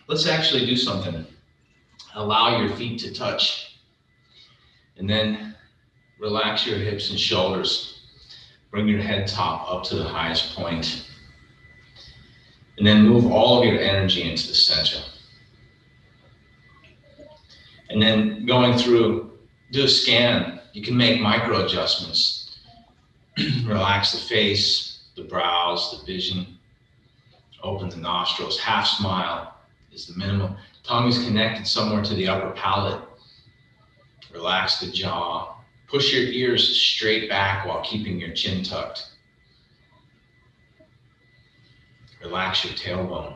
Let's actually do something. Allow your feet to touch, and then relax your hips and shoulders. Bring your head top up to the highest point, and then move all of your energy into the center. And then going through, do a scan. You can make micro adjustments. Relax the face, the brows, the vision. Open the nostrils. Half smile is the minimum. Tongue is connected somewhere to the upper palate. Relax the jaw. Push your ears straight back while keeping your chin tucked. Relax your tailbone.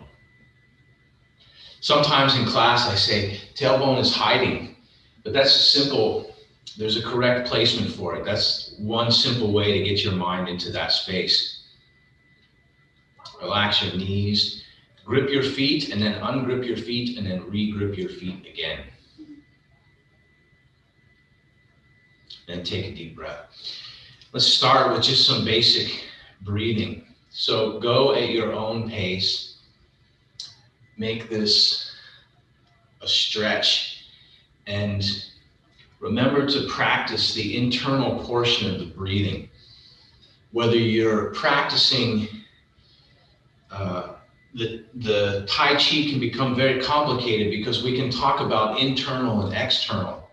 Sometimes in class I say tailbone is hiding, but that's simple. There's a correct placement for it. That's one simple way to get your mind into that space. Relax your knees. Grip your feet and then ungrip your feet and then re-grip your feet again. Then take a deep breath. Let's start with just some basic breathing. So go at your own pace. Make this a stretch and remember to practice the internal portion of the breathing. Whether you're practicing, the Tai Chi can become very complicated because we can talk about internal and external.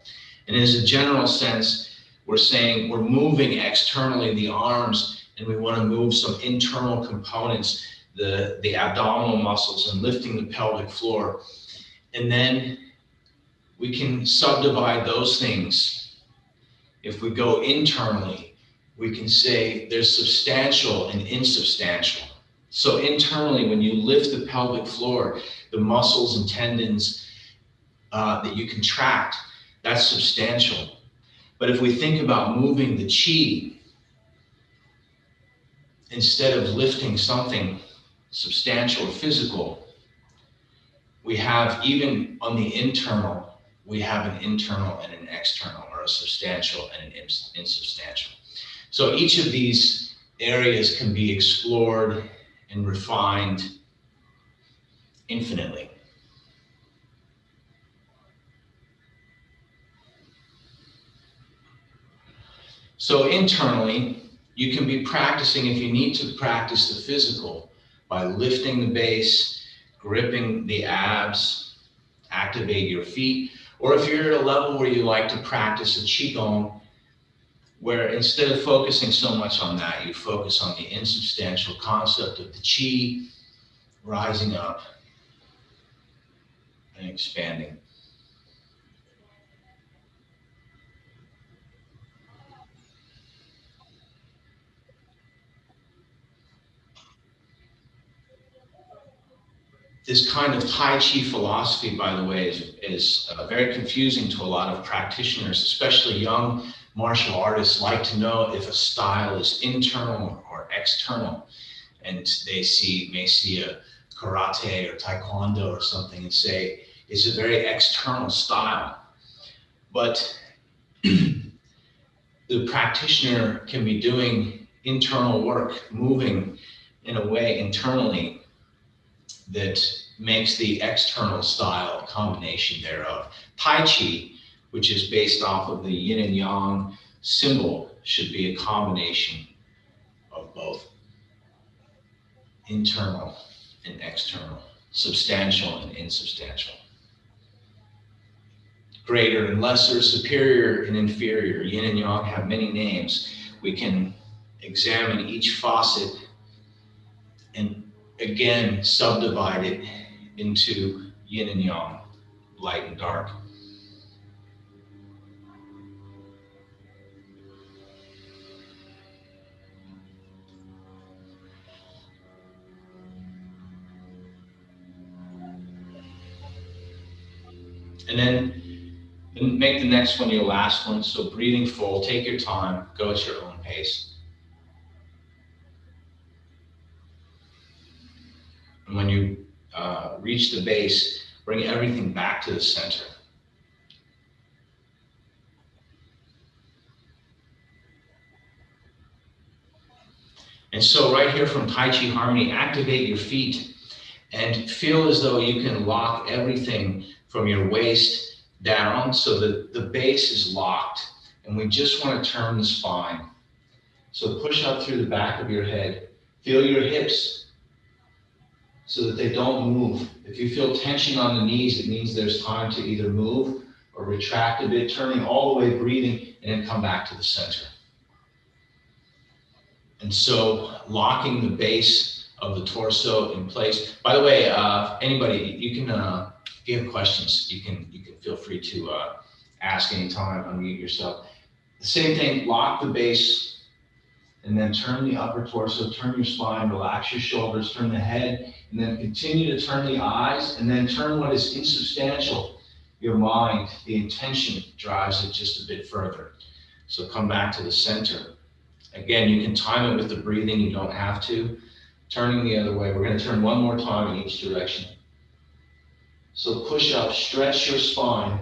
And as a general sense, we're saying we're moving externally the arms and we want to move some internal components, the abdominal muscles and lifting the pelvic floor. And then we can subdivide those things. If we go internally, we can say there's substantial and insubstantial. So internally, when you lift the pelvic floor, the muscles and tendons that you contract, that's substantial. But if we think about moving the chi, instead of lifting something substantial or physical, we have, even on the internal, we have an internal and an external, or a substantial and an insubstantial. So each of these areas can be explored and refined infinitely. So internally, you can be practicing, if you need to practice the physical, by lifting the base, gripping the abs, activate your feet. Or if you're at a level where you like to practice a Qigong, where instead of focusing so much on that, you focus on the insubstantial concept of the Qi rising up and expanding. This kind of Tai Chi philosophy, by the way, is very confusing to a lot of practitioners, especially young martial artists like to know if a style is internal or external. And they may see a karate or taekwondo or something and say, it's a very external style. But the practitioner can be doing internal work, moving in a way internally that makes the external style a combination thereof. Tai Chi, which is based off of the yin and yang symbol, should be a combination of both internal and external, substantial and insubstantial, greater and lesser, superior and inferior. Yin and yang have many names. We can examine each facet and again subdivide it into yin and yang, light and dark. And then make the next one your last one. So breathing full, take your time, go at your own pace. And when you reach the base, bring everything back to the center. And so right here from Tai Chi Harmony, activate your feet And feel as though you can lock everything from your waist down so that the base is locked. And we just want to turn the spine. So push up through the back of your head. Feel your hips so that they don't move. If you feel tension on the knees, it means there's time to either move or retract a bit, turning all the way, breathing, and then come back to the center. And so locking the base of the torso in place. By the way, anybody, you can, if you have questions, you can feel free to ask anytime, unmute yourself. The same thing, lock the base and then turn the upper torso, turn your spine, relax your shoulders, turn the head, and then continue to turn the eyes, and then turn what is insubstantial, your mind. The intention drives it just a bit further. So come back to the center. Again, you can time it with the breathing, you don't have to. Turning the other way, we're going to turn one more time in each direction. So push up, stretch your spine,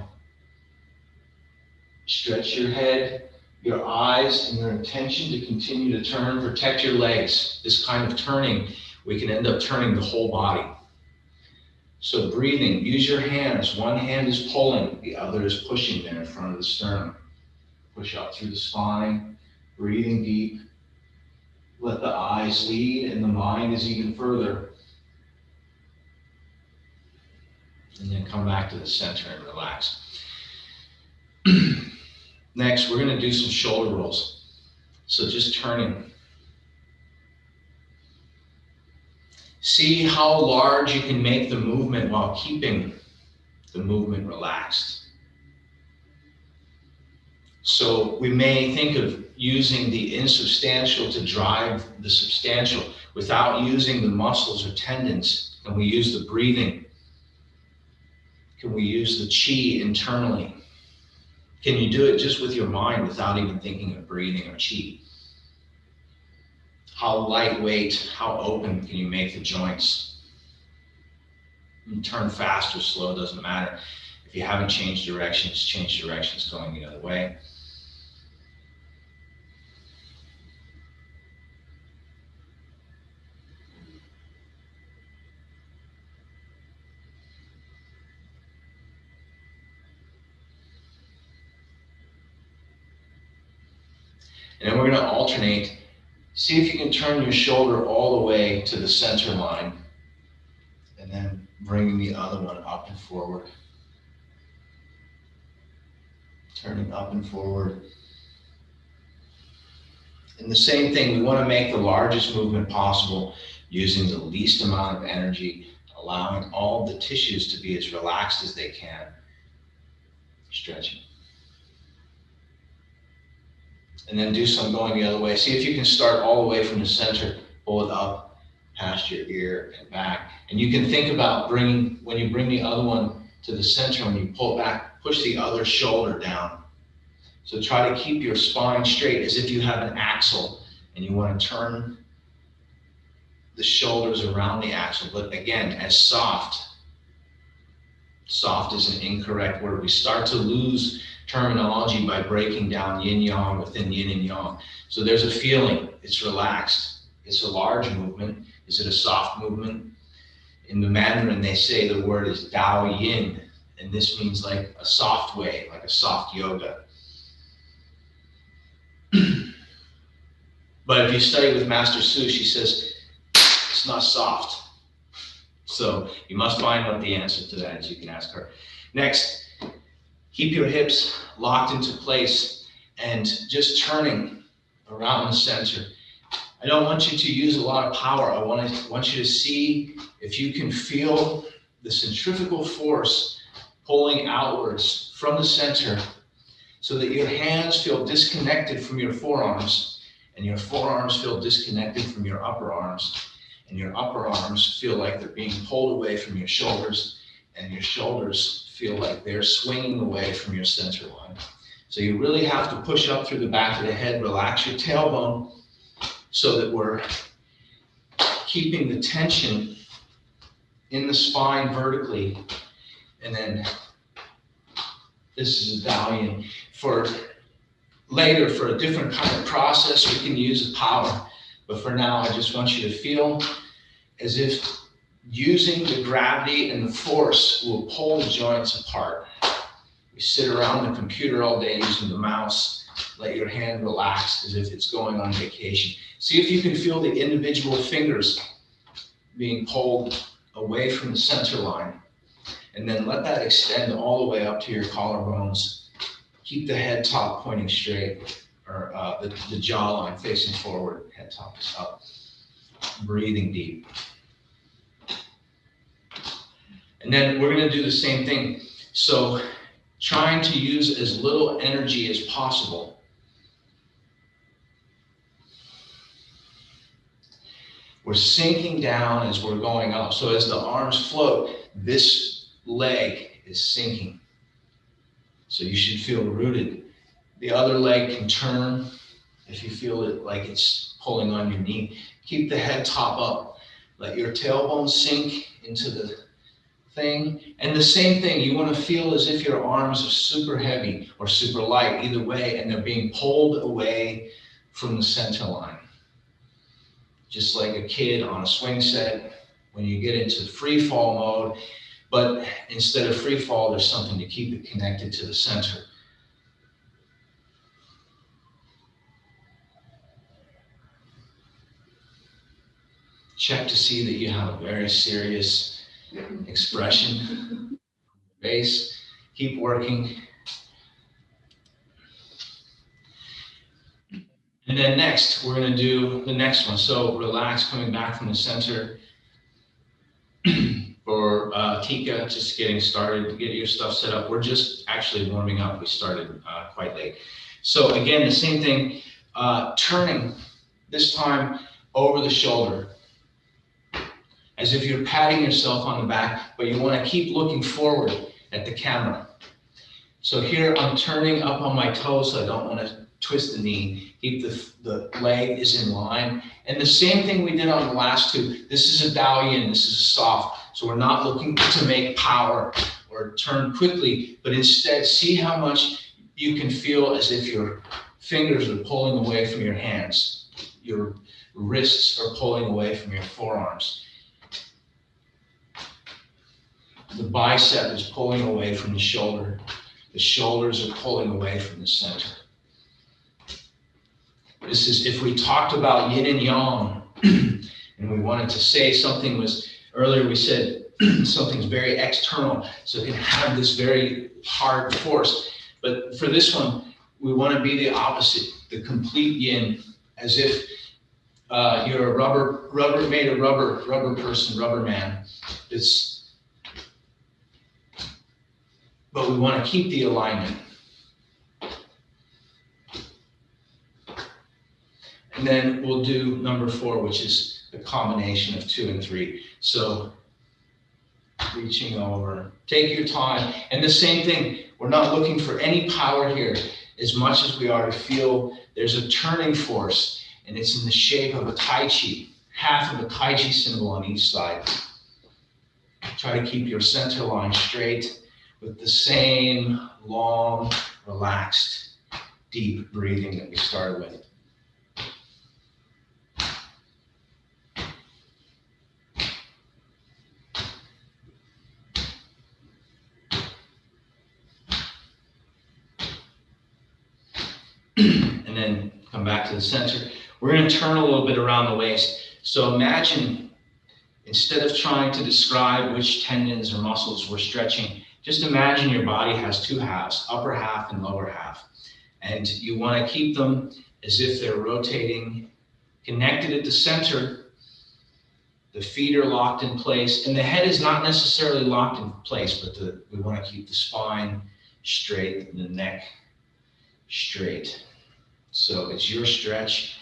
stretch your head, your eyes, and your intention to continue to turn. Protect your legs. This kind of turning, we can end up turning the whole body. So breathing, use your hands. One hand is pulling, the other is pushing there in front of the sternum. Push up through the spine, breathing deep. Let the eyes lead and the mind is even further. And then come back to the center and relax. Next, we're going to do some shoulder rolls. So just turning. See how large you can make the movement while keeping the movement relaxed. So we may think of using the insubstantial to drive the substantial without using the muscles or tendons. Can we use the breathing? Can we use the chi internally? Can you do it just with your mind without even thinking of breathing or chi? How lightweight, how open can you make the joints? You turn fast or slow, doesn't matter. If you haven't changed directions, change directions going the other way. And then we're going to alternate. See if you can turn your shoulder all the way to the center line, and then bringing the other one up and forward. Turning up and forward. And the same thing, we want to make the largest movement possible using the least amount of energy, allowing all the tissues to be as relaxed as they can. Stretching. And then do some going the other way. See if you can start all the way from the center, pull it up past your ear and back. And you can think about bringing, when you bring the other one to the center, when you pull back, push the other shoulder down. So try to keep your spine straight as if you have an axle and you want to turn the shoulders around the axle, but again, as soft. Soft is an incorrect word. We start to lose terminology by breaking down yin-yang within yin and yang. So there's a feeling, it's relaxed. It's a large movement. Is it a soft movement? In the Mandarin, they say the word is Dao Yin, and this means like a soft way, like a soft yoga. But if you study with Master Su, she says, it's not soft. So you must find out the answer to that, as you can ask her. Next, keep your hips locked into place and just turning around the center. I don't want you to use a lot of power. I want you to see if you can feel the centrifugal force pulling outwards from the center so that your hands feel disconnected from your forearms and your forearms feel disconnected from your upper arms and your upper arms feel like they're being pulled away from your shoulders and your shoulders feel like they're swinging away from your center line. So you really have to push up through the back of the head, relax your tailbone so that we're keeping the tension in the spine vertically. And then this is a Dao Yin. For later, for a different kind of process, we can use the power. But for now, I just want you to feel as if using the gravity and the force will pull the joints apart. You sit around the computer all day using the mouse, let your hand relax as if it's going on vacation. See if you can feel the individual fingers being pulled away from the center line. And then let that extend all the way up to your collarbones. Keep the head top pointing straight, or the jawline facing forward, head top is up. Breathing deep. And then we're going to do the same thing. So trying to use as little energy as possible. We're sinking down as we're going up. So as the arms float, this leg is sinking. So you should feel rooted. The other leg can turn if you feel it like it's pulling on your knee. Keep the head top up. Let your tailbone sink into the thing. And the same thing, you want to feel as if your arms are super heavy or super light, either way, and they're being pulled away from the center line. Just like a kid on a swing set, when you get into free fall mode, but instead of free fall, there's something to keep it connected to the center. Check to see that you have a very serious expression. Face. Keep working. And then next, we're going to do the next one. So relax, coming back from the center. For Tika, just getting started, to get your stuff set up. We're just actually warming up. We started quite late. So again, the same thing, turning, this time over the shoulder, as if you're patting yourself on the back, but you want to keep looking forward at the camera. So here I'm turning up on my toes, so I don't want to twist the knee. Keep the leg is in line. And the same thing we did on the last two. This is a Dao Yin, this is a soft. So we're not looking to make power or turn quickly, but instead see how much you can feel as if your fingers are pulling away from your hands. Your wrists are pulling away from your forearms. The bicep is pulling away from the shoulder. The shoulders are pulling away from the center. This is, if we talked about yin and yang, and we wanted to say something was, earlier we said something's very external, so it can have this very hard force. But for this one, we want to be the opposite, the complete yin, as if you're a rubber person, rubber man. But we want to keep the alignment. And then we'll do number 4, which is the combination of 2 and 3. So reaching over, take your time. And the same thing, we're not looking for any power here as much as we are to feel there's a turning force, and it's in the shape of a Tai Chi, half of a Tai Chi symbol on each side. Try to keep your center line straight with the same long, relaxed, deep breathing that we started with. And then come back to the center. We're going to turn a little bit around the waist. So imagine, instead of trying to describe which tendons or muscles we're stretching, just imagine your body has 2 halves, upper half and lower half. And you want to keep them as if they're rotating, connected at the center. The feet are locked in place, and the head is not necessarily locked in place, but we want to keep the spine straight and the neck straight. So it's your stretch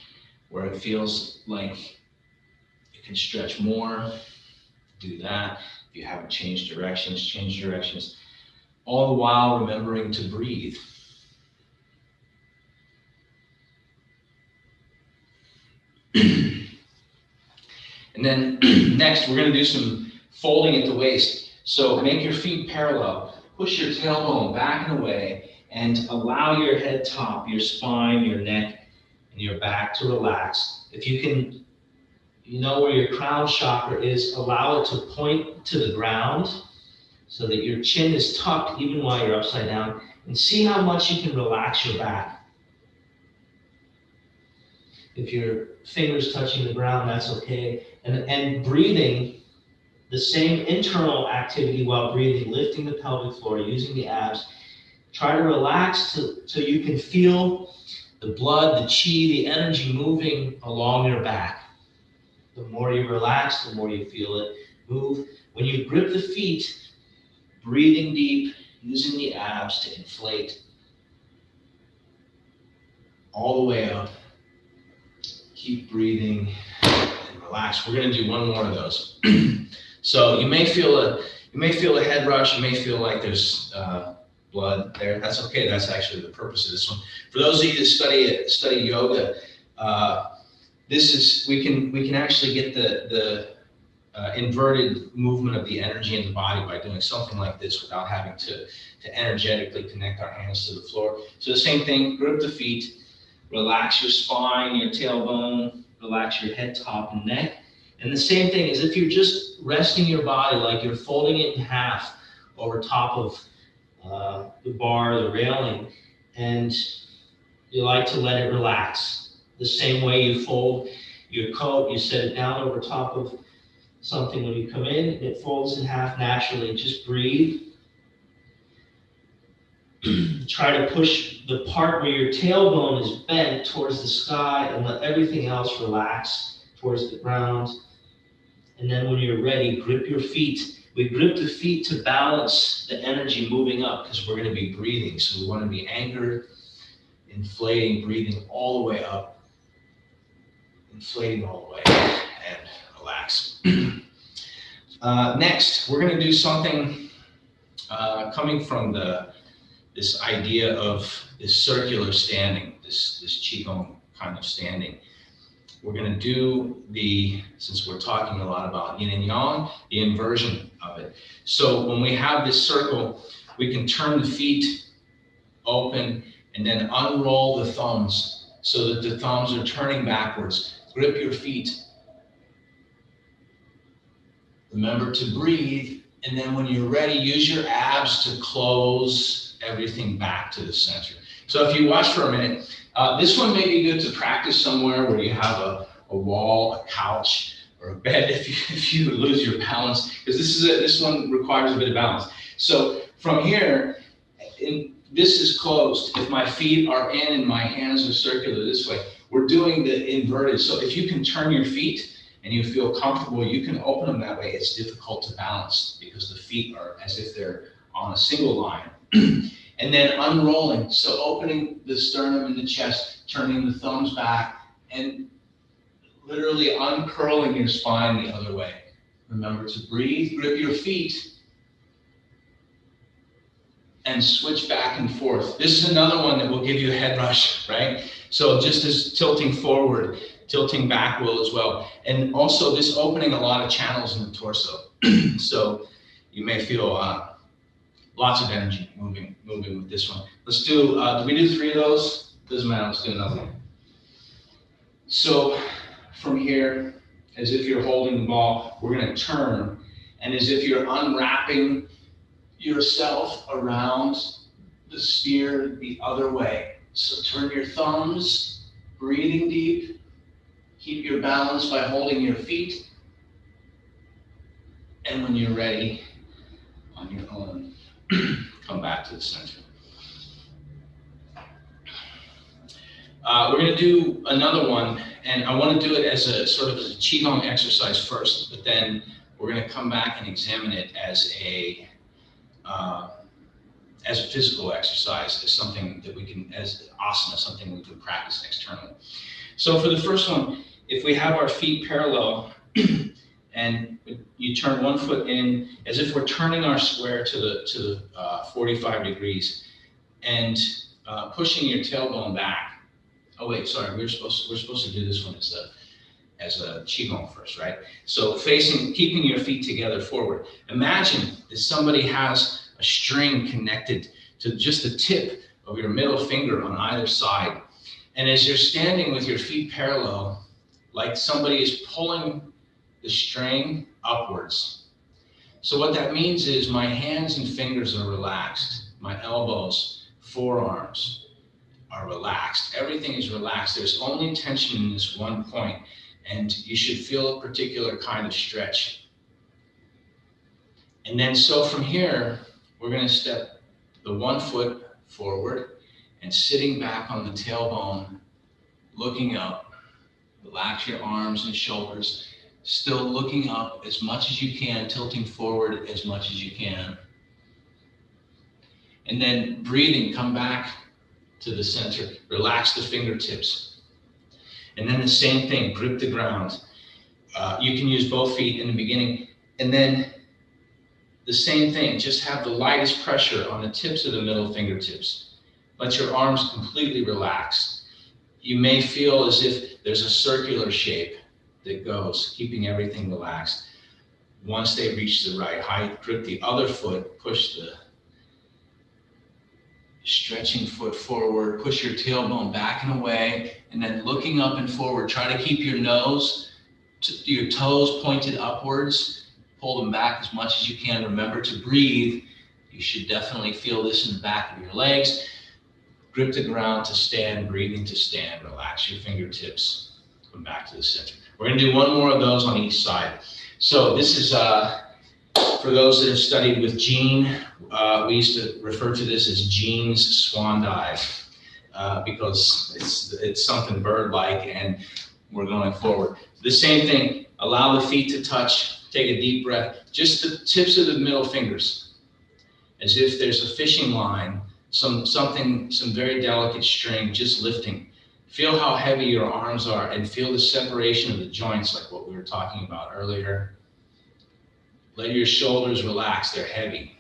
where it feels like you can stretch more. Do that. If you haven't changed directions, change directions. All the while remembering to breathe. And then next, we're going to do some folding at the waist. So make your feet parallel. Push your tailbone back and away, and allow your head top, your spine, your neck, and your back to relax. If you can you know where your crown chakra is, allow it to point to the ground so that your chin is tucked even while you're upside down, and see how much you can relax your back. If your fingers touching the ground, that's okay. And breathing, the same internal activity while breathing, lifting the pelvic floor, using the abs. Try to relax so you can feel the blood, the chi, the energy moving along your back. The more you relax, the more you feel it move. When you grip the feet, breathing deep, using the abs to inflate all the way up. Keep breathing and relax. We're going to do one more of those. So you may feel a head rush. You may feel like there's blood there. That's okay. That's actually the purpose of this one. For those of you that study yoga, we can actually get the inverted movement of the energy in the body by doing something like this without having to energetically connect our hands to the floor. So the same thing, grip the feet, relax your spine, your tailbone, relax your head, top, and neck. And the same thing is if you're just resting your body, like you're folding it in half over top of the bar, the railing, and you like to let it relax. The same way you fold your coat, you set it down over top of something when you come in, it folds in half naturally. Just breathe. Try to push the part where your tailbone is bent towards the sky and let everything else relax towards the ground. And then when you're ready, grip your feet. We grip the feet to balance the energy moving up because we're going to be breathing. So we want to be anchored, inflating, breathing all the way up, inflating all the way, and relax. Next, we're going to do something coming from this idea of this circular standing, this Qigong kind of standing. We're going to do since we're talking a lot about yin and yang, the inversion of it. So when we have this circle, we can turn the feet open and then unroll the thumbs so that the thumbs are turning backwards. Grip your feet. Remember to breathe, and then when you're ready, use your abs to close everything back to the center. So if you watch for a minute, this one may be good to practice somewhere where you have a wall, a couch, or a bed if you lose your balance, because this one requires a bit of balance. So from here, this is closed. If my feet are in and my hands are circular this way, we're doing the inverted. So if you can turn your feet and you feel comfortable, you can open them that way. It's difficult to balance because the feet are as if they're on a single line. And then unrolling, so opening the sternum and the chest, turning the thumbs back, and literally uncurling your spine the other way. Remember to breathe, grip your feet, and switch back and forth. This is another one that will give you a head rush, right? So just as tilting forward, tilting back will as well. And also this opening a lot of channels in the torso. So you may feel lots of energy moving with this one. Let's do we do 3 of those? Doesn't matter, let's do another one. So from here, as if you're holding the ball, we're gonna turn, and as if you're unwrapping yourself around the sphere the other way. So turn your thumbs, breathing deep, keep your balance by holding your feet, and when you're ready, on your own, come back to the center. We're going to do another one, and I want to do it as a sort of a Qigong exercise first, but then we're going to come back and examine it as a physical exercise, as something that we can, as asana, something we can practice externally. So for the first one, if we have our feet parallel, and you turn one foot in as if we're turning our square to the 45 degrees, and pushing your tailbone back. Oh wait, sorry, we're supposed to do this one as a Qigong first, right? So keeping your feet together forward. Imagine that somebody has a string connected to just the tip of your middle finger on either side. And as you're standing with your feet parallel, like somebody is pulling the string upwards. So what that means is my hands and fingers are relaxed. My elbows, forearms are relaxed. Everything is relaxed. There's only tension in this one point, and you should feel a particular kind of stretch. And then so from here, we're going to step the one foot forward and sitting back on the tailbone, looking up. Relax your arms and shoulders, still looking up as much as you can, tilting forward as much as you can. And then breathing, come back to the center. Relax the fingertips. And then the same thing, grip the ground. You can use both feet in the beginning. And then the same thing, just have the lightest pressure on the tips of the middle fingertips. Let your arms completely relax. You may feel as if there's a circular shape that goes, keeping everything relaxed. Once they reach the right height, grip the other foot, push the stretching foot forward, push your tailbone back and away, and then looking up and forward. Try to keep your your toes pointed upwards. Pull them back as much as you can. Remember to breathe. You should definitely feel this in the back of your legs. Grip the ground to stand, breathing to stand. Relax your fingertips. Come back to the center. We're going to do one more of those on each side. So this is for those that have studied with Gene. We used to refer to this as Gene's swan dive because it's something bird-like, and we're going forward. The same thing. Allow the feet to touch. Take a deep breath. Just the tips of the middle fingers, as if there's a fishing line, some very delicate string, just lifting. Feel how heavy your arms are and feel the separation of the joints, like what we were talking about earlier. Let your shoulders relax. They're heavy.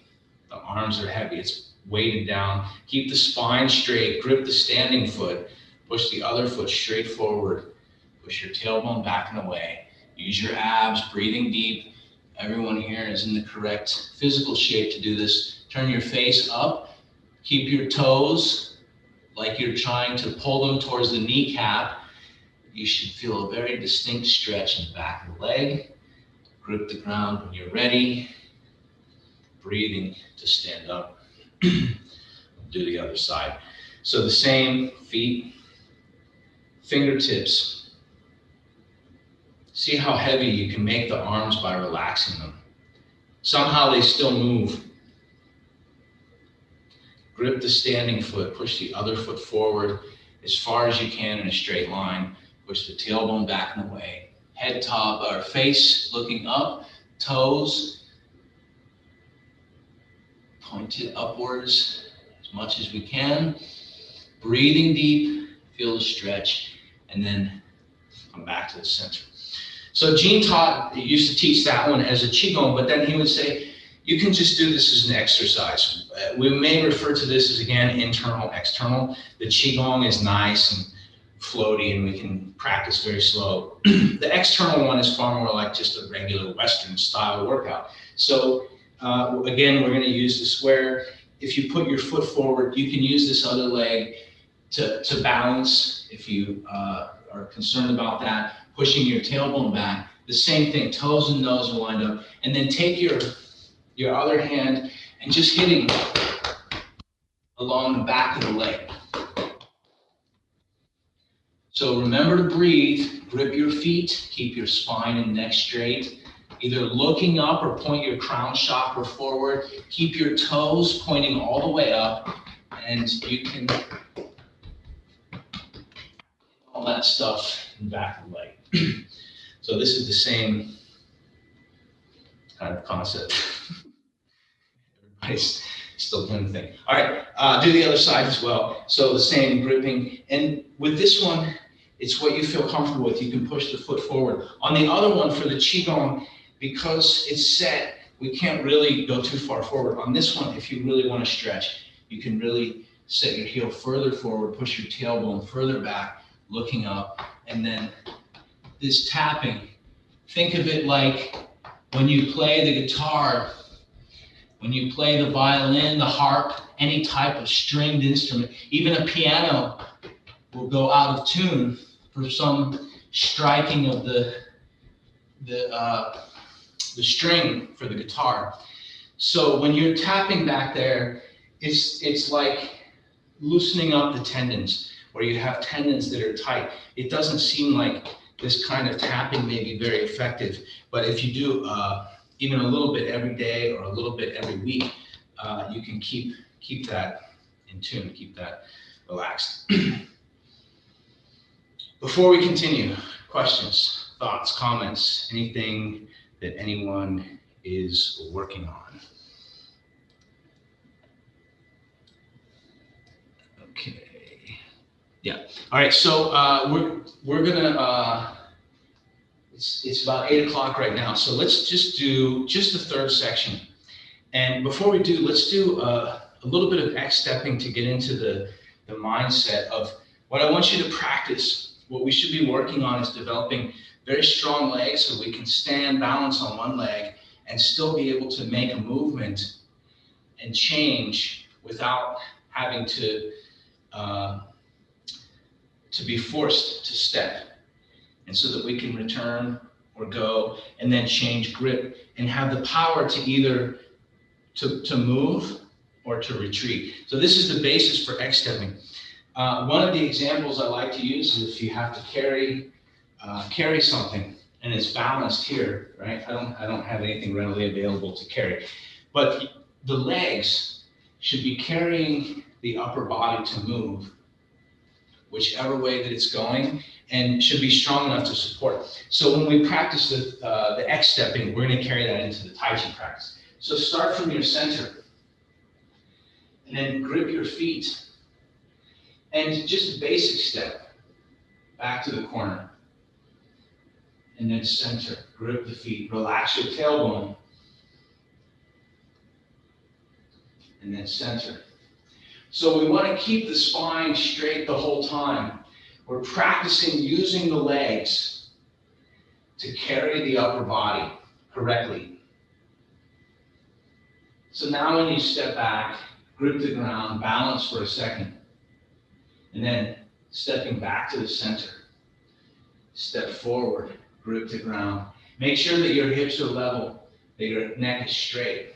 The arms are heavy. It's weighted down. Keep the spine straight. Grip the standing foot. Push the other foot straight forward. Push your tailbone back and away. Use your abs, breathing deep. Everyone here is in the correct physical shape to do this. Turn your face up. Keep your toes like you're trying to pull them towards the kneecap. You should feel a very distinct stretch in the back of the leg. Grip the ground when you're ready. Breathing to stand up. Do the other side. So the same, feet, fingertips. See how heavy you can make the arms by relaxing them. Somehow they still move. Grip the standing foot, push the other foot forward as far as you can in a straight line. Push the tailbone back and away. Head top, or face looking up, toes pointed upwards as much as we can. Breathing deep, feel the stretch, and then come back to the center. So Gene used to teach that one as a Qigong, but then he would say, you can just do this as an exercise. We may refer to this as, again, internal, external. The Qigong is nice and floaty, and we can practice very slow. The external one is far more like just a regular Western style workout. So again, we're going to use the square. If you put your foot forward, you can use this other leg to balance if you are concerned about that. Pushing your tailbone back. The same thing, toes and nose are lined up. And then take your other hand and just hitting along the back of the leg. So remember to breathe, grip your feet, keep your spine and neck straight. Either looking up or point your crown chakra forward. Keep your toes pointing all the way up, and you can all that stuff in the back of the leg. So this is the same kind of concept. Everybody's still doing the thing. All right, do the other side as well. So the same gripping. And with this one, it's what you feel comfortable with. You can push the foot forward. On the other one, for the Qigong, because it's set, we can't really go too far forward. On this one, if you really want to stretch, you can really set your heel further forward, push your tailbone further back, looking up, and then this tapping. Think of it like when you play the guitar, when you play the violin, the harp, any type of stringed instrument, even a piano will go out of tune for some striking of the string for the guitar. So when you're tapping back there, it's like loosening up the tendons, where you have tendons that are tight. It doesn't seem like this kind of tapping may be very effective, but if you do even a little bit every day or a little bit every week, you can keep that in tune, keep that relaxed. Before we continue, questions, thoughts, comments, anything that anyone is working on? Okay. Yeah. All right. So we're gonna. It's about 8 o'clock right now. So let's just do the third section. And before we do, let's do a little bit of X stepping to get into the mindset of what I want you to practice. What we should be working on is developing very strong legs so we can stand balance on one leg and still be able to make a movement and change without having to be forced to step, and so that we can return or go and then change grip and have the power to either to move or to retreat. So this is the basis for X stepping. One of the examples I like to use is if you have to carry something and it's balanced here, right? I don't have anything readily available to carry, but the legs should be carrying the upper body to move, whichever way that it's going, and should be strong enough to support. So when we practice the X stepping, we're going to carry that into the Tai Chi practice. So start from your center, and then grip your feet, and just a basic step back to the corner, and then center, grip the feet, relax your tailbone, and then center. So we want to keep the spine straight the whole time. We're practicing using the legs to carry the upper body correctly. So now when you step back, grip the ground, balance for a second, and then stepping back to the center. Step forward, grip the ground. Make sure that your hips are level, that your neck is straight.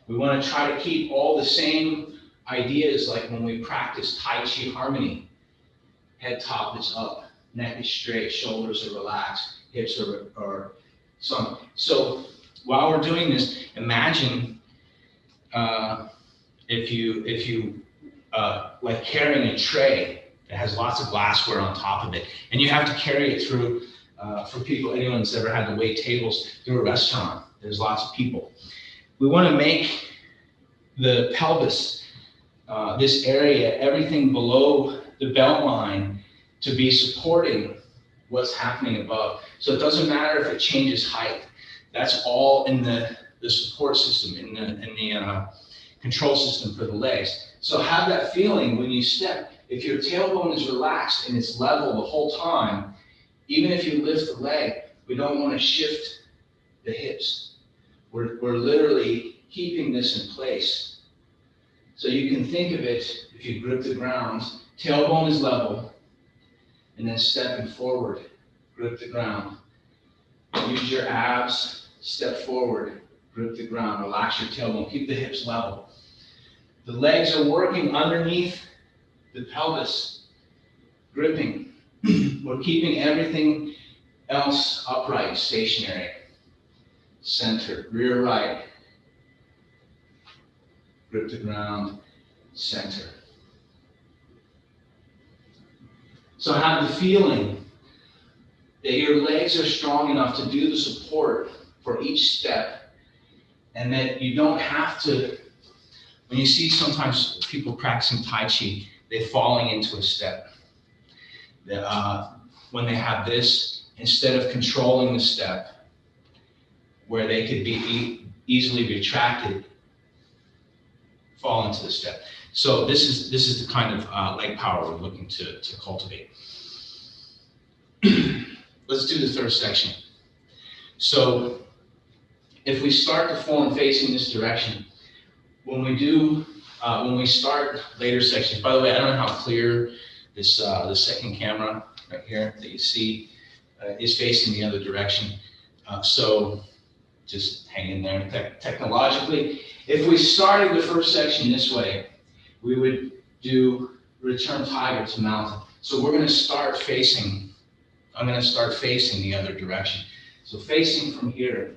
We want to try to keep all the same ideas like when we practice Tai Chi harmony. Head top is up, neck is straight, shoulders are relaxed, hips are sunk. So while we're doing this, imagine if you like carrying a tray that has lots of glassware on top of it, and you have to carry it through, for people, anyone that's ever had to wait tables through a restaurant, there's lots of people. We want to make the pelvis, this area, everything below the belt line, to be supporting what's happening above. So it doesn't matter if it changes height. That's all in the support system, in the control system for the legs. So have that feeling when you step. If your tailbone is relaxed and it's level the whole time, even if you lift the leg, we don't want to shift the hips. We're literally keeping this in place. So you can think of it, if you grip the ground, tailbone is level, and then stepping forward, grip the ground. Use your abs, step forward, grip the ground, relax your tailbone, keep the hips level. The legs are working underneath the pelvis, gripping. We're keeping everything else upright, stationary. Center, rear right. Grip the ground, center. So have the feeling that your legs are strong enough to do the support for each step, and that you don't have to, when you see sometimes people practicing Tai Chi, they're falling into a step. When they have this, instead of controlling the step, where they could be easily retracted, fall into the step. So this is the kind of leg power we're looking to cultivate. Let's do the third section. So if we start the form facing this direction, when we start later sections, by the way, I don't know how clear this the second camera right here that you see is facing the other direction. So just hang in there technologically. If we started the first section this way, we would do return tiger to mountain. So we're going to start facing, I'm going to start facing the other direction. So facing from here,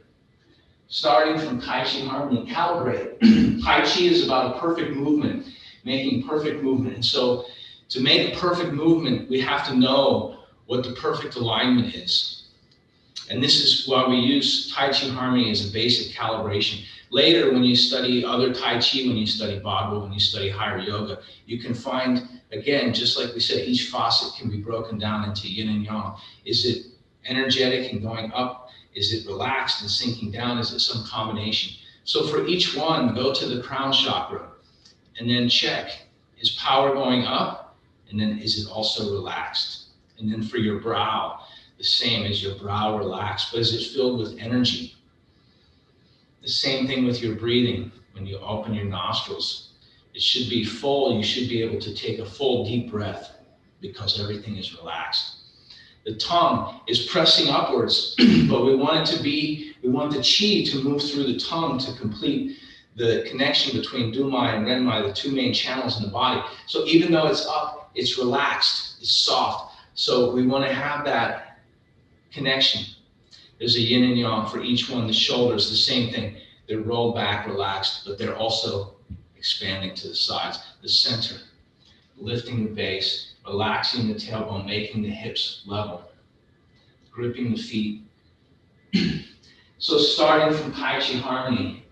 starting from Tai Chi Harmony, calibrate. Tai Chi is about a perfect movement, making perfect movement. And so to make a perfect movement, we have to know what the perfect alignment is. And this is why we use Tai Chi Harmony as a basic calibration. Later, when you study other Tai Chi, when you study Bagua, when you study higher yoga, you can find, again, just like we said, each facet can be broken down into yin and yang. Is it energetic and going up? Is it relaxed and sinking down? Is it some combination? So for each one, go to the crown chakra and then check, is power going up? And then is it also relaxed? And then for your brow, the same, as your brow relaxed, but is it filled with energy? The same thing with your breathing. When you open your nostrils, it should be full. You should be able to take a full deep breath because everything is relaxed. The tongue is pressing upwards, but we want the qi to move through the tongue to complete the connection between Dumai and Renmai, the two main channels in the body. So even though it's up, it's relaxed, it's soft. So we want to have that connection. There's a yin and yang for each one. The shoulders, the same thing. They're rolled back, relaxed, but they're also expanding to the sides. The center, lifting the base, relaxing the tailbone, making the hips level, gripping the feet. So starting from Tai Chi Harmony,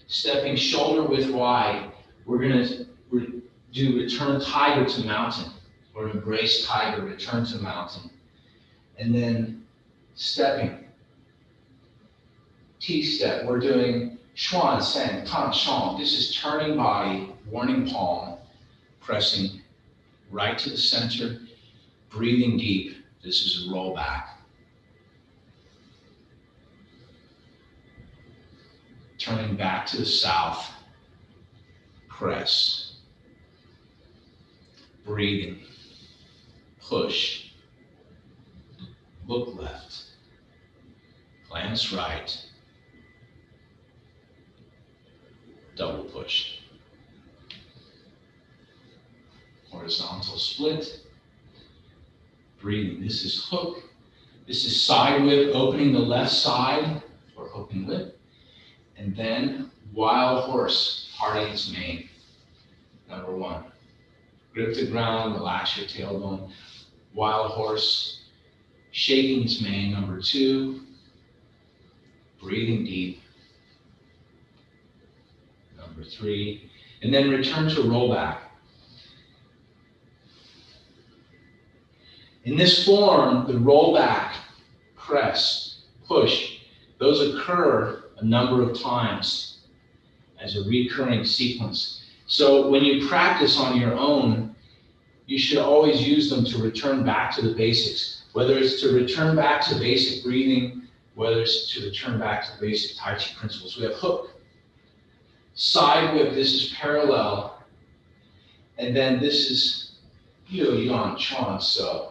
stepping shoulder width wide, we're going to do return tiger to mountain, or embrace tiger, return to mountain. And then stepping, T-step, we're doing Xuan, Sen, Tang, Shang. This is turning body, warning palm, pressing right to the center, breathing deep. This is a roll back. Turning back to the south, press. Breathing, push. Look left, glance right, double push. Horizontal split, breathing. This is hook. This is side whip, opening the left side, or open whip. And then wild horse, parting its mane. Number one. Grip the ground, relax your tailbone. Wild horse, shaking its mane. Number two. Breathing deep. Number three. And then return to rollback. In this form, the rollback, press, push, those occur a number of times as a recurring sequence. So when you practice on your own, you should always use them to return back to the basics, whether it's to return back to basic breathing, whether it's to return back to basic Tai Chi principles. We have hook, side whip, this is parallel, and then this is Yu Yan Chuan So.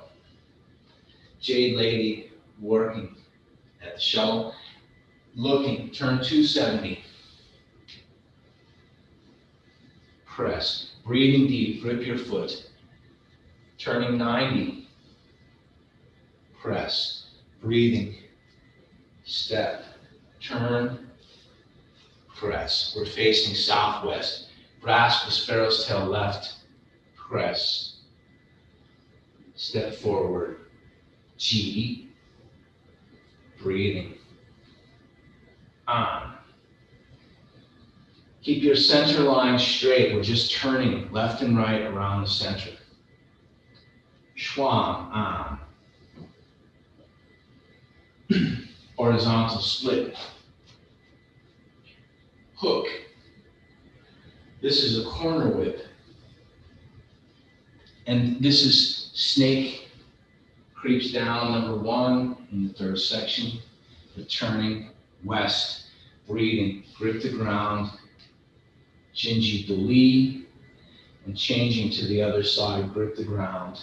Jade Lady working at the shuttle, looking, turn 270. Press, breathing deep, grip your foot. Turning 90. Press, breathing, step, turn, press. We're facing southwest. Grasp the sparrow's tail left, press. Step forward. Qi, breathing, on. Keep your center line straight. We're just turning left and right around the center. Xuan, on. Horizontal split. Hook. This is a corner whip. And this is snake. Creeps down, number one, in the third section, returning west, breathing, grip the ground, Jinji Dali, and changing to the other side, grip the ground,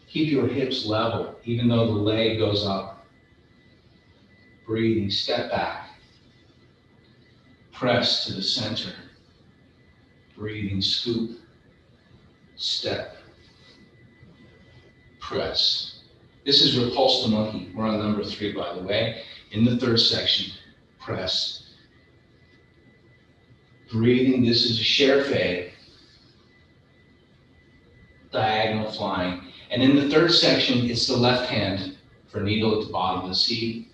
Keep your hips level, even though the leg goes up. Breathing, step back. Press to the center. Breathing, scoop, step, press. This is repulse the monkey. We're on number 3, by the way. In the third section, press. Breathing, this is a share fade. Diagonal flying. And in the third section, it's the left hand for needle at the bottom of the seat.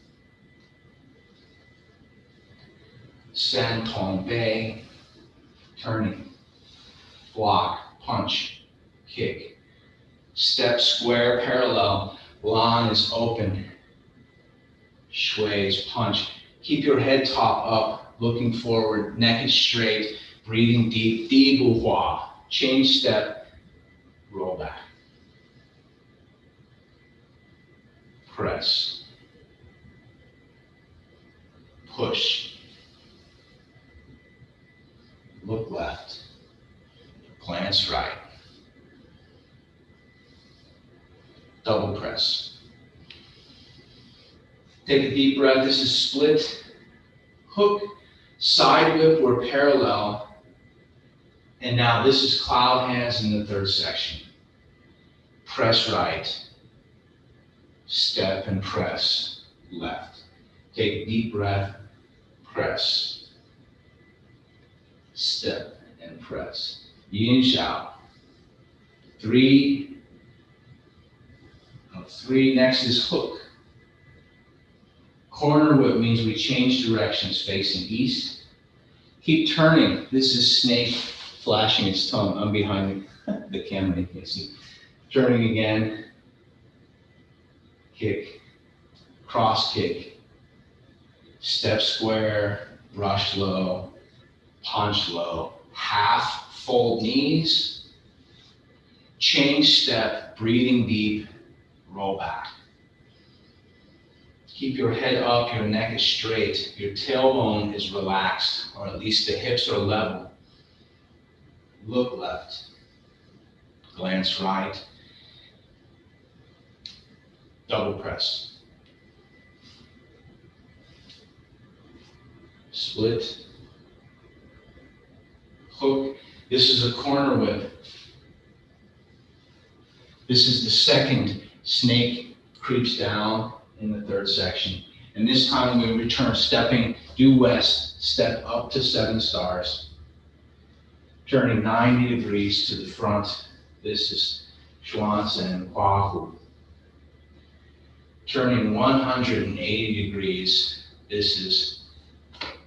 Santombe, turning, block, punch, kick. Step, square, parallel, lan is open. Shui's punch. Keep your head top up, looking forward, neck is straight, breathing deep, di bu hua. Change step, roll back. Press. Push. Look left. Glance right. Double press. Take a deep breath. This is split hook, side whip or parallel. And now this is cloud hands in the third section. Press right. Step and press left. Take a deep breath. Press. Step and press. Yin Xiao. 3. Next is hook. Corner whip means we change directions facing east. Keep turning. This is snake flashing its tongue. I'm behind the camera, you can see. Turning again. Kick. Cross kick. Step square. Brush low. Punch low. Half fold knees. Change step. Breathing deep. Roll back. Keep your head up, your neck is straight, your tailbone is relaxed, or at least the hips are level. Look left, glance right, double press. Split, hook. This is a corner whip. This is the second snake creeps down in the third section. And this time we return stepping due west, step up to 7 stars. Turning 90 degrees to the front. This is Xuanzhen Huahu. Turning 180 degrees. This is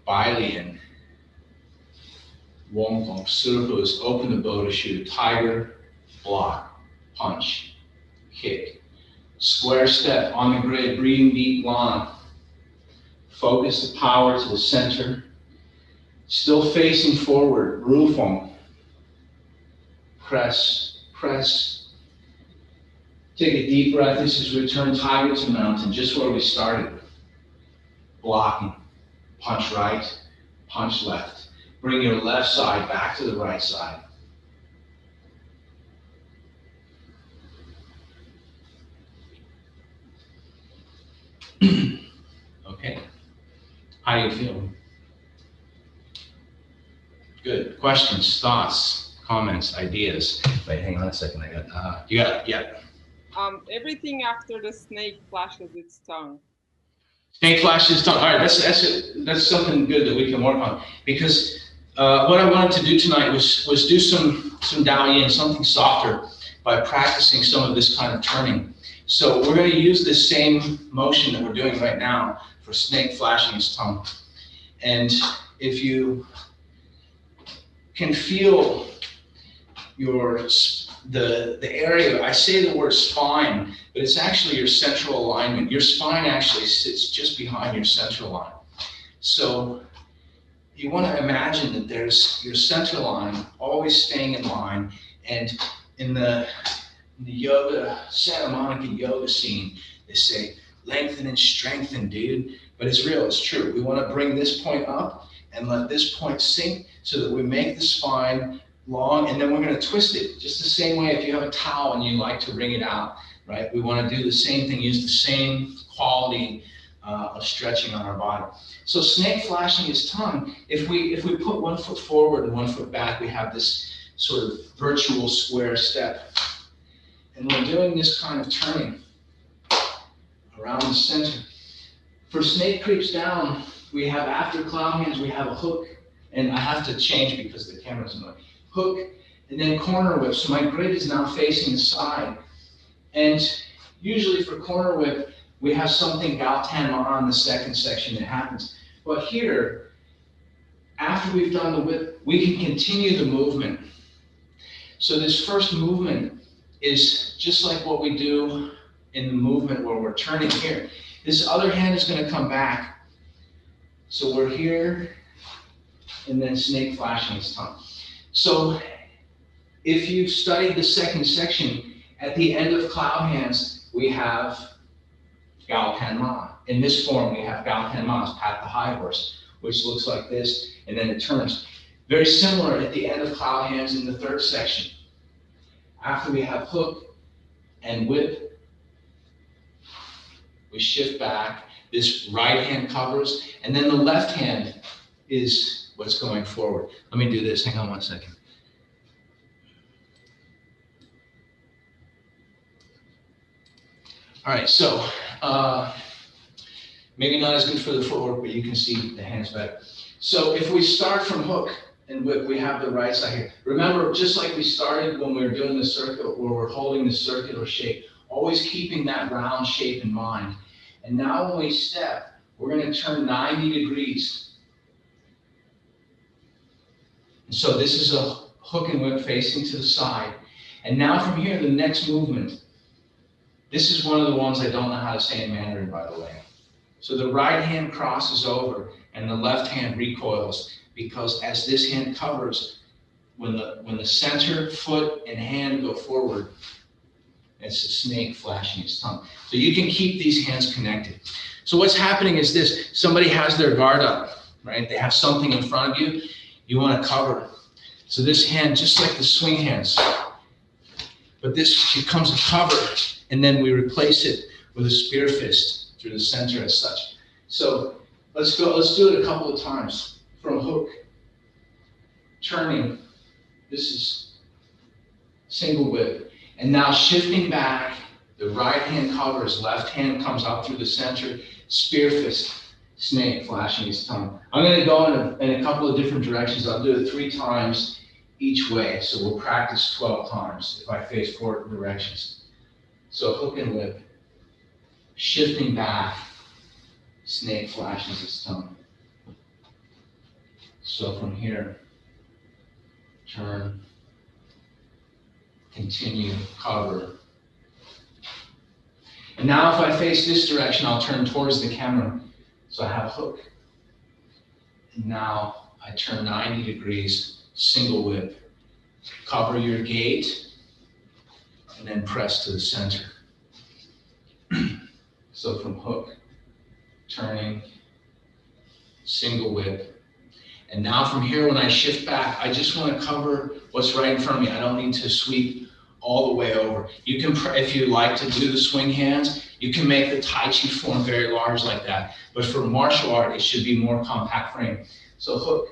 Bailian. Wong Gong Sihu is open the bow to shoot a tiger, block, punch, kick. Square step on the grid, breathing deep long. Focus the power to the center. Still facing forward, Rufeng. Press, press. Take a deep breath. This is return tiger to mountain, just where we started. Blocking, punch right, punch left. Bring your left side back to the right side. Okay, how you feeling? Good. Questions, thoughts, comments, ideas? Wait, hang on a second. You got it. Yeah. Everything after the snake flashes its tongue. Snake flashes tongue. All right, that's something good that we can work on, because what I wanted to do tonight was do some Dao Yin, something softer, by practicing some of this kind of turning. So we're going to use this same motion that we're doing right now for snake flashing its tongue. And if you can feel the area, I say the word spine, but it's actually your central alignment. Your spine actually sits just behind your central line. So you want to imagine that there's your central line always staying in line, and in the yoga, Santa Monica yoga scene, they say, lengthen and strengthen, dude. But it's real, it's true. We want to bring this point up and let this point sink so that we make the spine long, and then we're going to twist it just the same way if you have a towel and you like to wring it out. right? We want to do the same thing, use the same quality of stretching on our body. So snake flashing his tongue, if we put 1 foot forward and 1 foot back, we have this sort of virtual square step. And we're doing this kind of turning around the center. For snake creeps down, we have after cloud hands, we have a hook, and I have to change because the camera's annoying. Hook, and then corner whip. So my grid is now facing the side. And usually for corner whip, we have something Gaotan Ma in the second section that happens. But here, after we've done the whip, we can continue the movement. So this first movement is just like what we do in the movement where we're turning here. This other hand is going to come back. So we're here, and then snake flashing his tongue. So if you've studied the second section, at the end of cloud hands, we have Gaotan Ma. In this form, we have Gaotan Ma's Pat the High Horse, which looks like this, and then it turns. Very similar at the end of cloud hands in the third section. After we have hook and whip, we shift back. This right hand covers, and then the left hand is what's going forward. Let me do this. Hang on 1 second. All right, so maybe not as good for the footwork, but you can see the hands better. So if we start from hook and whip, we have the right side here. Remember, just like we started when we were doing the circle, where we're holding the circular shape, always keeping that round shape in mind. And now when we step, we're going to turn 90 degrees. And so this is a hook and whip facing to the side. And now from here, the next movement. This is one of the ones I don't know how to say in Mandarin, by the way. So the right hand crosses over and the left hand recoils, because as this hand covers, when the center, foot, and hand go forward, it's a snake flashing his tongue. So you can keep these hands connected. So what's happening is this: somebody has their guard up, right? They have something in front of you. You want to cover. So this hand, just like the swing hands, but this becomes a cover, and then we replace it with a spear fist through the center as such. So let's do it a couple of times. From hook, turning, this is single whip. And now shifting back, the right hand covers, left hand comes up through the center, spear fist, snake flashing his tongue. I'm going to go in a couple of different directions. I'll do it 3 times each way. So we'll practice 12 times if I face 4 directions. So hook and whip, shifting back, snake flashes his tongue. So from here, turn, continue, cover. And now if I face this direction, I'll turn towards the camera. So I have a hook. And now I turn 90 degrees, single whip, cover your gate, and then press to the center. So from hook, turning, single whip. And now from here, when I shift back, I just want to cover what's right in front of me. I don't need to sweep all the way over. You can, if you like to do the swing hands, you can make the Tai Chi form very large like that. But for martial art, it should be more compact frame. So hook,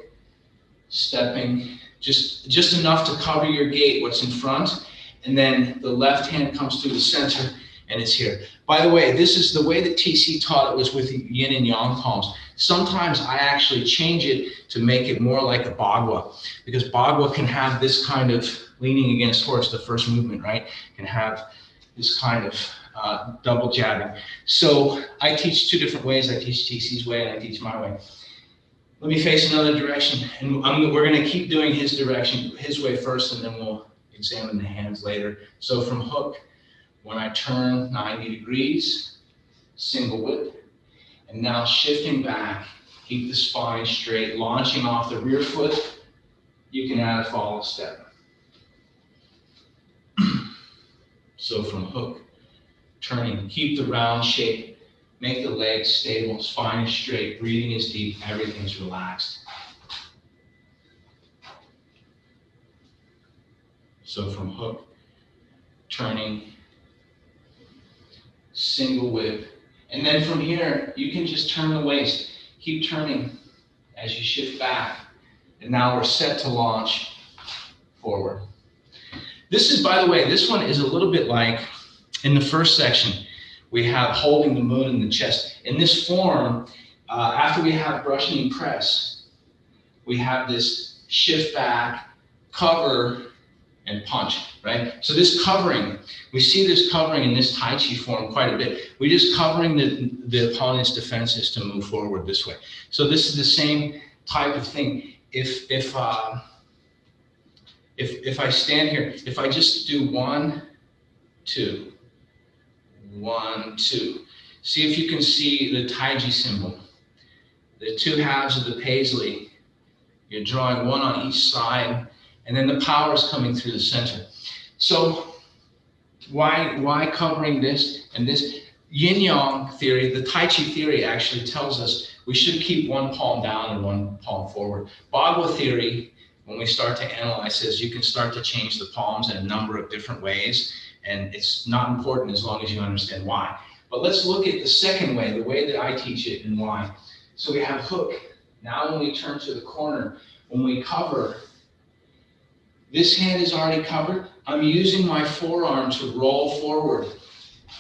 stepping, just enough to cover your gate, what's in front, and then the left hand comes through the center, and it's here. By the way, this is the way that TC taught it, was with yin and yang palms. Sometimes I actually change it to make it more like a Bagua, because Bagua can have this kind of leaning against horse, the first movement, right? Can have this kind of double jabbing. So I teach 2 different ways. I teach TC's way and I teach my way. Let me face another direction, and we're going to keep doing his direction, his way first, and then we'll examine the hands later. So from hook, when I turn 90 degrees, single whip, and now shifting back, keep the spine straight, launching off the rear foot, you can add a follow step. So from hook, turning, keep the round shape, make the legs stable, spine is straight, breathing is deep, everything's relaxed. So from hook, turning, single whip. And then from here, you can just turn the waist. Keep turning as you shift back. And now we're set to launch forward. This is, by the way, this one is a little bit like in the first section, we have holding the moon in the chest. In this form, after we have brush knee press, we have this shift back, cover, and punch, right? So this covering, we see this covering in this Tai Chi form quite a bit. We're just covering the opponent's defenses to move forward this way. So this is the same type of thing. If I stand here, if I just do 1, 2, 1, 2. See if you can see the Taiji symbol. The two halves of the paisley. You're drawing one on each side, and then the power is coming through the center. So why covering this and this? Yin-yang theory, the Tai Chi theory actually tells us we should keep one palm down and one palm forward. Bagua theory, when we start to analyze this, you can start to change the palms in a number of different ways, and it's not important as long as you understand why. But let's look at the second way, the way that I teach it and why. So we have hook. Now when we turn to the corner, when we cover, this hand is already covered. I'm using my forearm to roll forward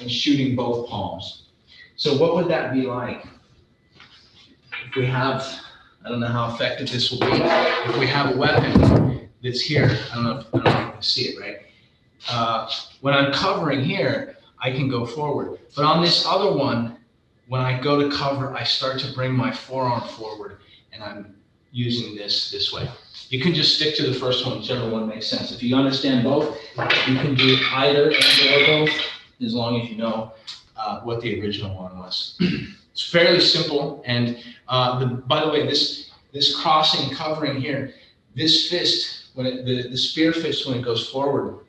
and shooting both palms. So what would that be like? If we have, I don't know how effective this will be. If we have a weapon that's here, I don't know if you can see it, right? When I'm covering here, I can go forward. But on this other one, when I go to cover, I start to bring my forearm forward, and I'm using this way. You can just stick to the first one, whichever one makes sense. If you understand both, you can do either and or both, as long as you know what the original one was. It's fairly simple, and by the way, this crossing covering here, this fist, when the spear fist, when it goes forward,